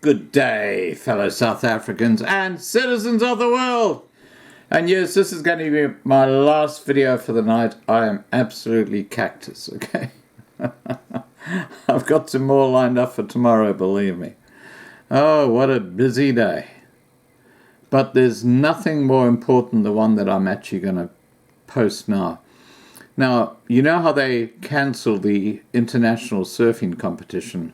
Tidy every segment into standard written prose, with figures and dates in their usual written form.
Good day, fellow South Africans and citizens of the world. And yes, this is going to be my last video for the night. I am absolutely cactus, okay? I've got some more lined up for tomorrow, believe me. Oh, what a busy day. But there's nothing more important than the one that I'm actually going to post now. Now, you know how they cancelled the international surfing competition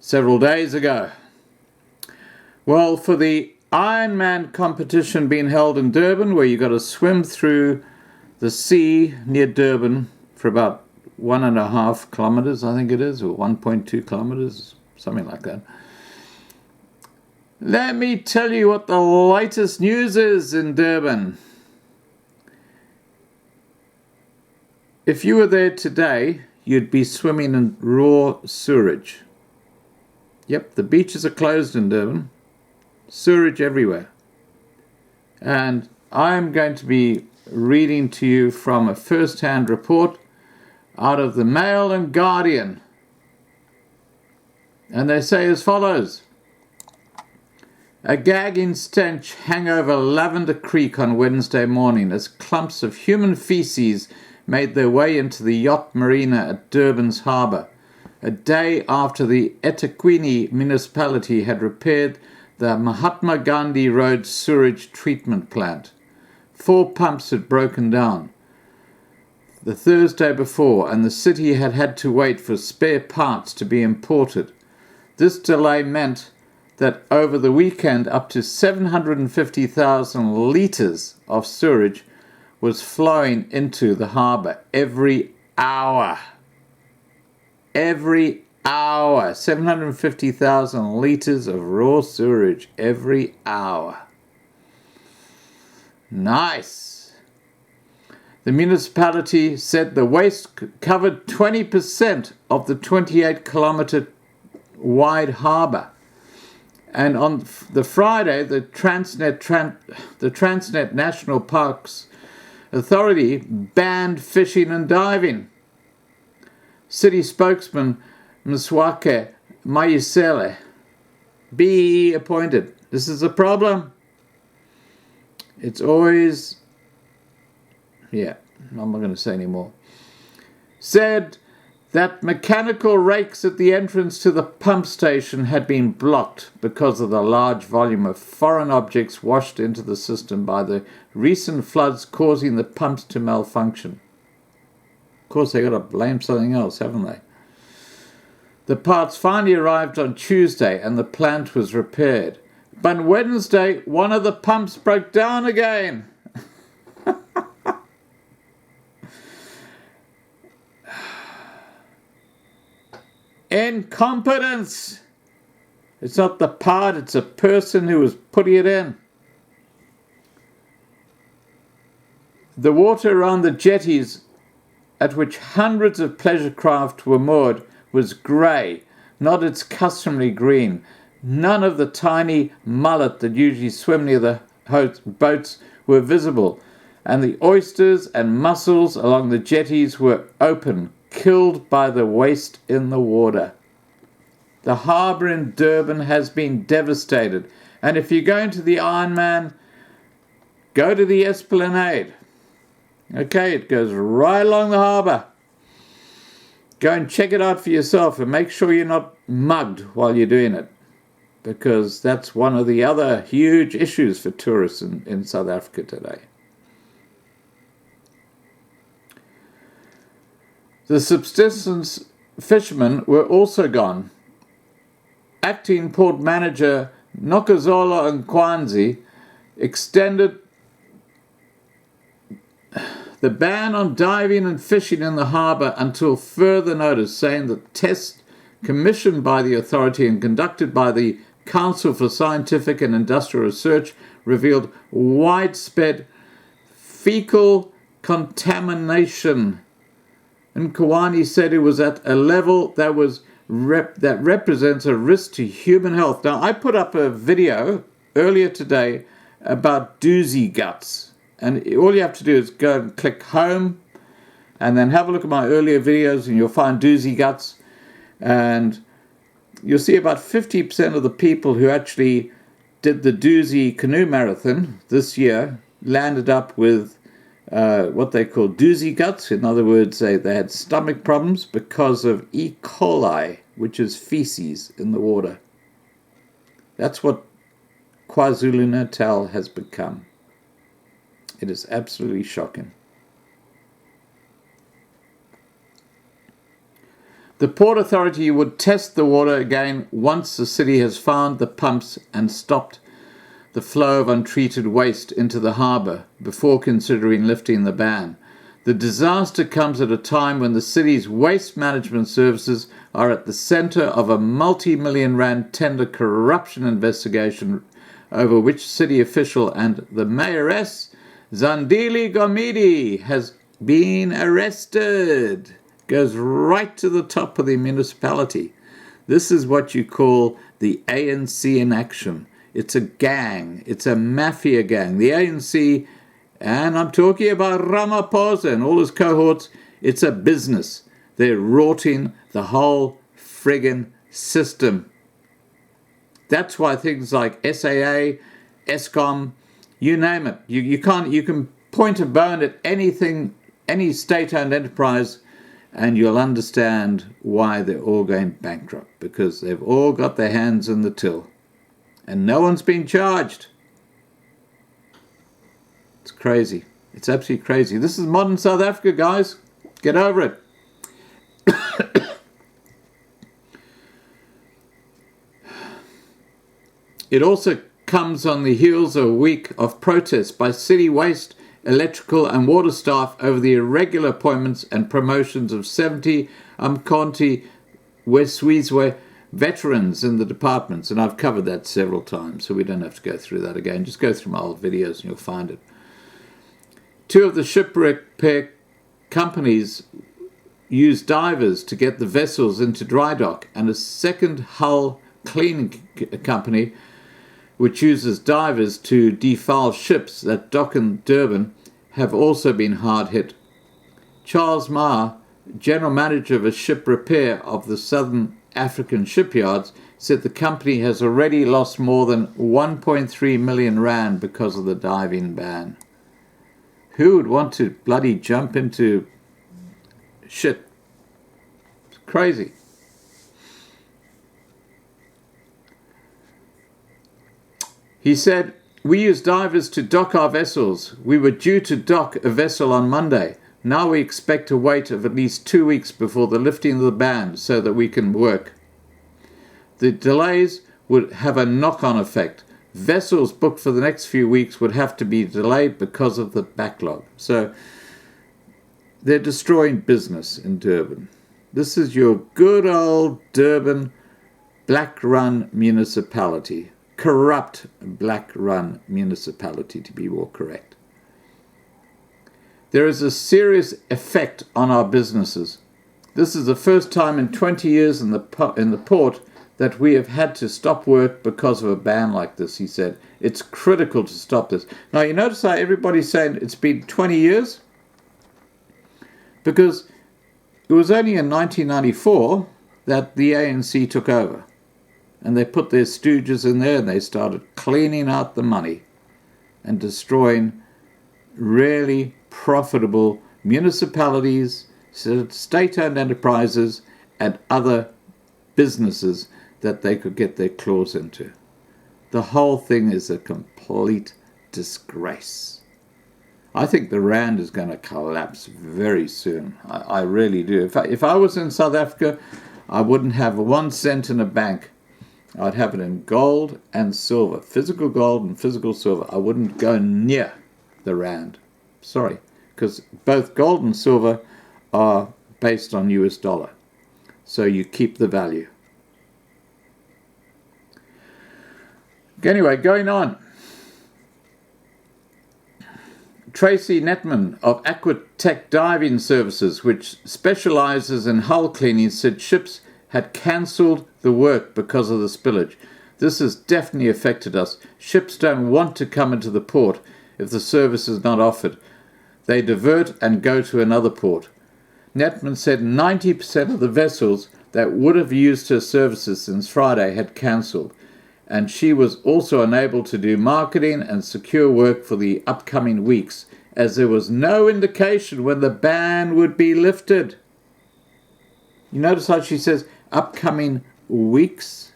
several days ago? Well, for the Ironman competition being held in Durban, where you got to swim through the sea near Durban for about 1.5 kilometers, I think it is, or 1.2 kilometers, something like that. Let me tell you what the latest news is in Durban. If you were there today, you'd be swimming in raw sewage. Yep, the beaches are closed in Durban. Sewage everywhere. And I'm going to be reading to you from a first-hand report out of the Mail and Guardian. And they say as follows. A gagging stench hung over Lavender Creek on Wednesday morning as clumps of human feces made their way into the yacht marina at Durban's harbour, a day after the eThekwini municipality had repaired the Mahatma Gandhi Road sewage treatment plant. 4 pumps had broken down the Thursday before, and the city had had to wait for spare parts to be imported. This delay meant that over the weekend up to 750,000 litres of sewage was flowing into the harbour every hour. Every hour. 750,000 litres of raw sewage every hour. Nice. The municipality said the waste covered 20% of the 28-kilometre wide harbour. And on the Friday, the Transnet National Parks Authority banned fishing and diving. City spokesman Mswake Mayisele, be appointed. This is a problem. It's always, I'm not going to say any more. Said that mechanical rakes at the entrance to the pump station had been blocked because of the large volume of foreign objects washed into the system by the recent floods, causing the pumps to malfunction. Of course, they got to blame something else, haven't they? The parts finally arrived on Tuesday and the plant was repaired. But on Wednesday, one of the pumps broke down again. Incompetence. It's not the part, it's a person who was putting it in. The water around the jetties at which hundreds of pleasure craft were moored was grey, not its customary green. None of the tiny mullet that usually swim near the boats were visible, and the oysters and mussels along the jetties were open, killed by the waste in the water. The harbour in Durban has been devastated, and if you're going to the Ironman, go to the Esplanade. Okay, it goes right along the harbour. Go and check it out for yourself and make sure you're not mugged while you're doing it, because that's one of the other huge issues for tourists in South Africa today. The subsistence fishermen were also gone. Acting port manager Nokazola Nkwanzi extended the ban on diving and fishing in the harbour until further notice, saying that tests commissioned by the authority and conducted by the Council for Scientific and Industrial Research revealed widespread fecal contamination. And Kawani said it was at a level that represents a risk to human health. Now, I put up a video earlier today about Dusi guts. And all you have to do is go and click home and then have a look at my earlier videos and you'll find Dusi guts. And you'll see about 50% of the people who actually did the Dusi canoe marathon this year landed up with what they call Dusi guts. In other words, they had stomach problems because of e-coli, which is feces in the water. That's what KwaZulu-Natal has become. It is absolutely shocking. The Port Authority would test the water again once the city has found the pumps and stopped the flow of untreated waste into the harbour before considering lifting the ban. The disaster comes at a time when the city's waste management services are at the centre of a multi-million rand tender corruption investigation over which city official and the mayoress, Zandile Gomidi, has been arrested. Goes right to the top of the municipality. This is what you call the ANC in action. It's a gang. It's a mafia gang. The ANC, and I'm talking about Ramaphosa and all his cohorts, it's a business. They're rorting the whole friggin' system. That's why things like SAA, Eskom, you name it. You can point a bone at anything, any state-owned enterprise, and you'll understand why they're all going bankrupt, because they've all got their hands in the till. And no one's been charged. It's crazy. It's absolutely crazy. This is modern South Africa, guys. Get over it. It also comes on the heels of a week of protests by city waste, electrical and water staff over the irregular appointments and promotions of 70 Umkhonto Wesizwe veterans in the departments. And I've covered that several times, so we don't have to go through that again. Just go through my old videos and you'll find it. 2 of the ship repair companies use divers to get the vessels into dry dock, and a second hull cleaning company which uses divers to defoul ships that dock in Durban, have also been hard hit. Charles Ma, general manager of a ship repair of the Southern African shipyards, said the company has already lost more than 1.3 million rand because of the diving ban. Who would want to bloody jump into shit? It's crazy. He said, "We use divers to dock our vessels. We were due to dock a vessel on Monday. Now we expect a wait of at least 2 weeks before the lifting of the ban so that we can work. The delays would have a knock-on effect. Vessels booked for the next few weeks would have to be delayed because of the backlog." So they're destroying business in Durban. This is your good old Durban black-run municipality. Corrupt black-run municipality, to be more correct. There is a serious effect on our businesses. This is the first time in 20 years in the port that we have had to stop work because of a ban like this, he said. It's critical to stop this. Now, you notice how everybody's saying it's been 20 years? Because it was only in 1994 that the ANC took over. And they put their stooges in there and they started cleaning out the money and destroying really profitable municipalities, state-owned enterprises, and other businesses that they could get their claws into. The whole thing is a complete disgrace. I think the rand is going to collapse very soon. I really do. If I was in South Africa, I wouldn't have 1 cent in a bank. I'd have it in gold and silver, physical gold and physical silver. I wouldn't go near the rand. Sorry, because both gold and silver are based on US dollar. So you keep the value. Anyway, going on. Tracy Netman of Aquatech Diving Services, which specializes in hull cleaning, said ships had cancelled the work because of the spillage. This has definitely affected us. Ships don't want to come into the port if the service is not offered. They divert and go to another port. Netman said 90% of the vessels that would have used her services since Friday had cancelled, and she was also unable to do marketing and secure work for the upcoming weeks, as there was no indication when the ban would be lifted. You notice how she says upcoming weeks?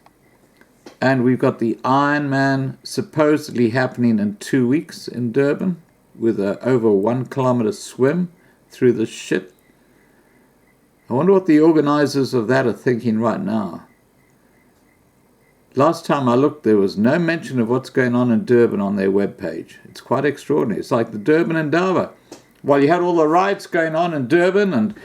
And we've got the Ironman supposedly happening in 2 weeks in Durban with a over 1 kilometre swim through the shit. I wonder what the organisers of that are thinking right now. Last time I looked, there was no mention of what's going on in Durban on their webpage. It's quite extraordinary. It's like the Durban and Dava. While you had all the riots going on in Durban and,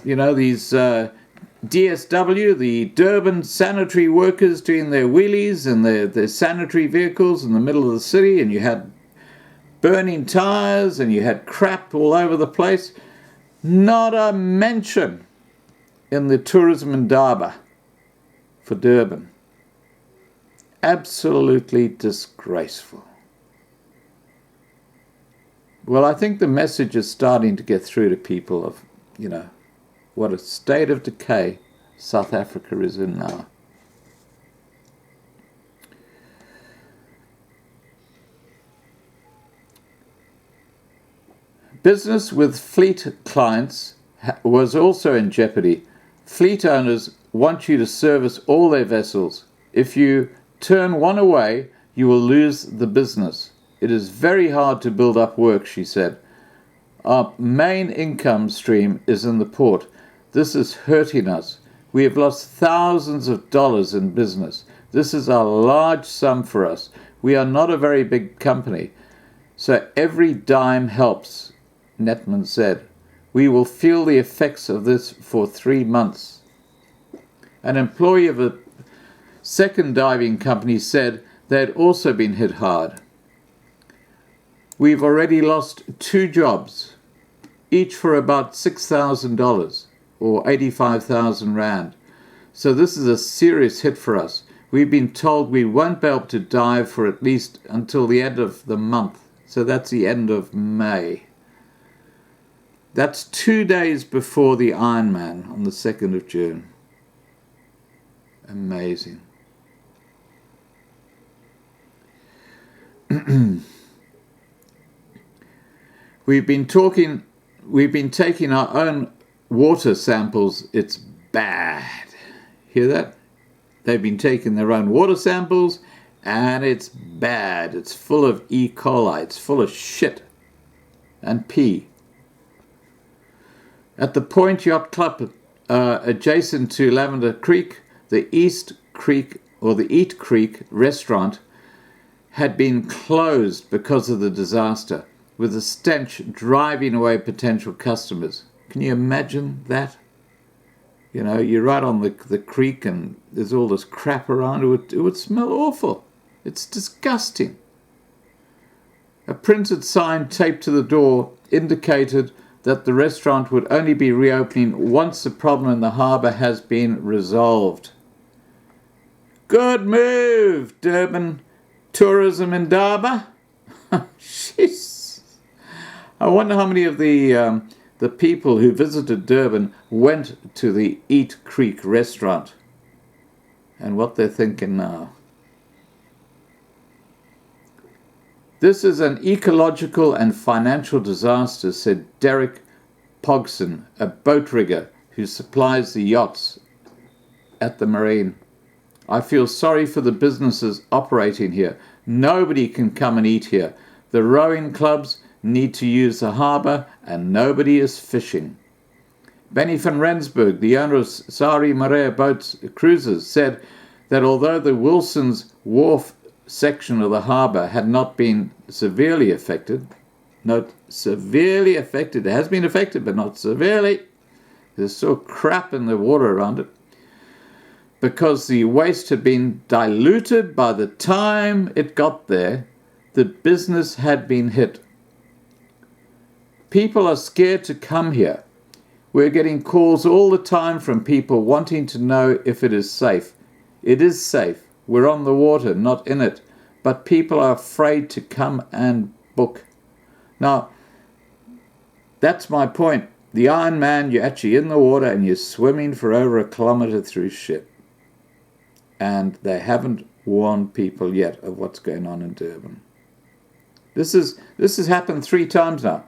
you know, these DSW, the Durban sanitary workers doing their wheelies and their sanitary vehicles in the middle of the city, and you had burning tyres and you had crap all over the place. Not a mention in the tourism and Dava for Durban. Absolutely disgraceful. Well, I think the message is starting to get through to people of, you know, what a state of decay South Africa is in now. Business with fleet clients was also in jeopardy. Fleet owners want you to service all their vessels. If you turn one away, you will lose the business. It is very hard to build up work, she said. Our main income stream is in the port. This is hurting us. We have lost thousands of dollars in business. This is a large sum for us. We are not a very big company, so every dime helps, Netman said. We will feel the effects of this for 3 months. An employee of a second diving company said they had also been hit hard. We've already lost 2 jobs, each for about $6,000 or 85,000 Rand. So this is a serious hit for us. We've been told we won't be able to dive for at least until the end of the month. So that's the end of May. That's 2 days before the Ironman on the 2nd of June. Amazing. We've been taking our own water samples. It's bad. Hear that? They've been taking their own water samples, and it's bad. It's full of e-coli. It's full of shit and pee. At the Point Yacht Club adjacent to Lavender Creek, the East Creek or the Eat Creek restaurant had been closed because of the disaster, with the stench driving away potential customers. Can you imagine that? You know, you're right on the creek and there's all this crap around. It would smell awful. It's disgusting. A printed sign taped to the door indicated that the restaurant would only be reopening once the problem in the harbour has been resolved. Good move, Durban tourism in Durban. Jeez. I wonder how many of the people who visited Durban went to the Eat Creek restaurant and what they're thinking now. This is an ecological and financial disaster, said Derek Pogson, a boat rigger who supplies the yachts at the marine. I feel sorry for the businesses operating here. Nobody can come and eat here. The rowing clubs need to use the harbour and nobody is fishing. Benny van Rensburg, the owner of Sari Maria Boats Cruises, said that although the Wilson's Wharf section of the harbour had not been severely affected, note severely affected, it has been affected but not severely, there's still crap in the water around it, because the waste had been diluted by the time it got there, the business had been hit. People are scared to come here. We're getting calls all the time from people wanting to know if it is safe. It is safe. We're on the water, not in it. But people are afraid to come and book. Now, that's my point. The Ironman, you're actually in the water and you're swimming for over a kilometre through shit. And they haven't warned people yet of what's going on in Durban. This has happened 3 times now.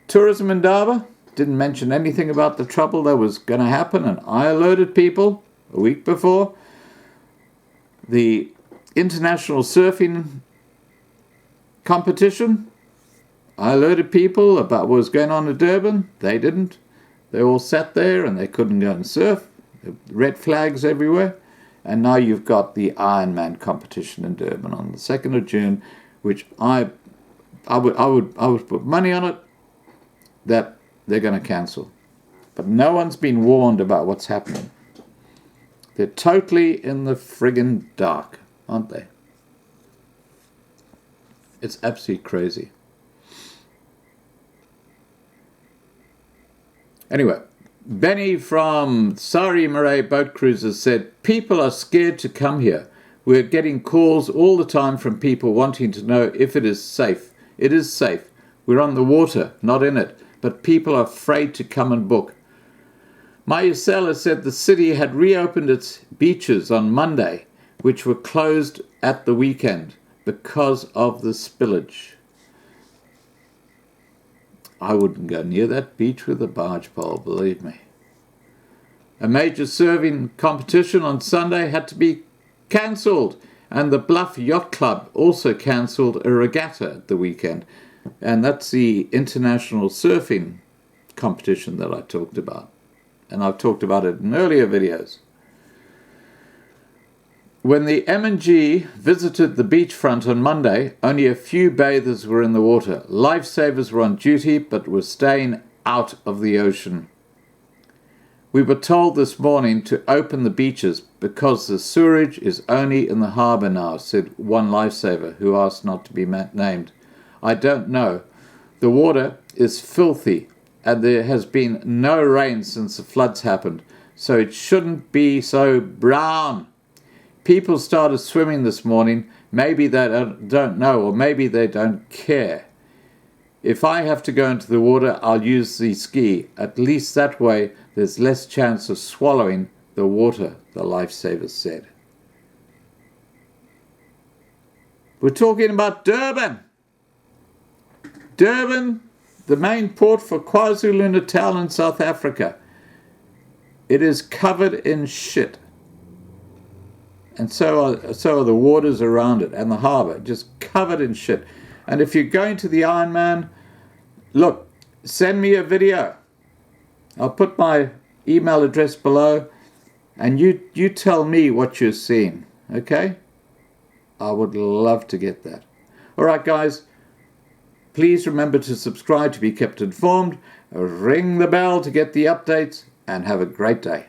Tourism in Durban didn't mention anything about the trouble that was going to happen, and I alerted people a week before. The international surfing competition, I alerted people about what was going on in Durban. They didn't. They all sat there and they couldn't go and surf. Red flags everywhere. And now you've got the Ironman competition in Durban on the 2nd of June, which I would put money on it that they're going to cancel. But no one's been warned about what's happening. They're totally in the friggin' dark, aren't they? It's absolutely crazy. Anyway, Benny from Sari Marais Boat Cruises said, people are scared to come here. We're getting calls all the time from people wanting to know if it is safe. It is safe. We're on the water, not in it, but people are afraid to come and book. Mayusela said the city had reopened its beaches on Monday, which were closed at the weekend because of the spillage. I wouldn't go near that beach with a barge pole, believe me. A major surfing competition on Sunday had to be cancelled, and the Bluff Yacht Club also cancelled a regatta at the weekend. And that's the international surfing competition that I talked about. And I've talked about it in earlier videos. When the M&G visited the beachfront on Monday, only a few bathers were in the water. Lifesavers were on duty, but were staying out of the ocean. We were told this morning to open the beaches because the sewage is only in the harbour now, said one lifesaver who asked not to be named. I don't know. The water is filthy and there has been no rain since the floods happened, so it shouldn't be so brown. People started swimming this morning. Maybe they don't know, or maybe they don't care. If I have to go into the water, I'll use the ski. At least that way there's less chance of swallowing the water, the lifesaver said. We're talking about Durban. Durban, the main port for KwaZulu-Natal in South Africa. It is covered in shit. And so are the waters around it and the harbour, just covered in shit. And if you're going to the Ironman, look, send me a video. I'll put my email address below, and you tell me what you're seeing, okay? I would love to get that. All right, guys, please remember to subscribe to be kept informed, ring the bell to get the updates, and have a great day.